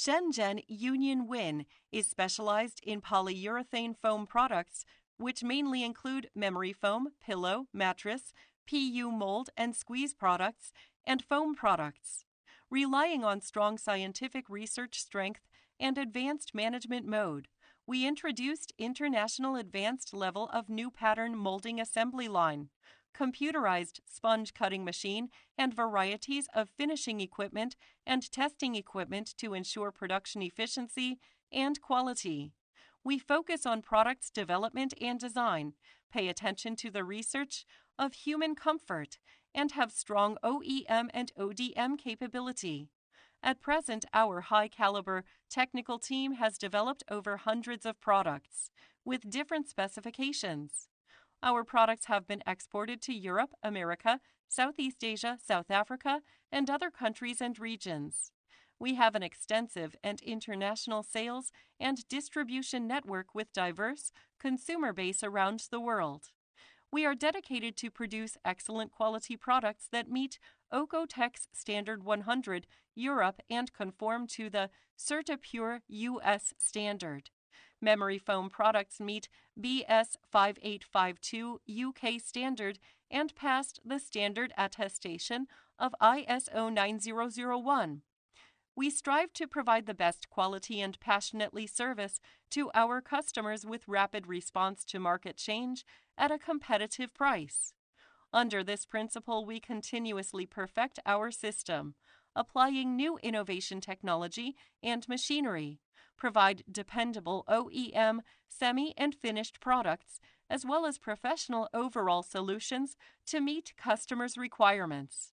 Shenzhen Union Win is specialized in polyurethane foam products, which mainly include memory foam, pillow, mattress, PU mold and squeeze products, and foam products. Relying on strong scientific research strength and advanced management mode, we introduced international advanced level of new pattern molding assembly line, computerized sponge cutting machine, and varieties of finishing equipment and testing equipment to ensure production efficiency and quality. We focus on products development and design, pay attention to the research of human comfort, and have strong OEM and ODM capability. At present, our high-caliber technical team has developed over hundreds of products with different specifications. Our products have been exported to Europe, America, Southeast Asia, South Africa, and other countries and regions. We have an extensive and international sales and distribution network with diverse consumer base around the world. We are dedicated to produce excellent quality products that meet Oeko-Tex Standard 100 Europe and conform to the CertaPure US standard. Memory foam products meet BS 5852 UK standard and passed the standard attestation of ISO 9001. We strive to provide the best quality and passionately service to our customers with rapid response to market change at a competitive price. Under this principle, we continuously perfect our system, applying new innovation technology and machinery, provide dependable OEM, semi, and finished products, as well as professional overall solutions to meet customers' requirements.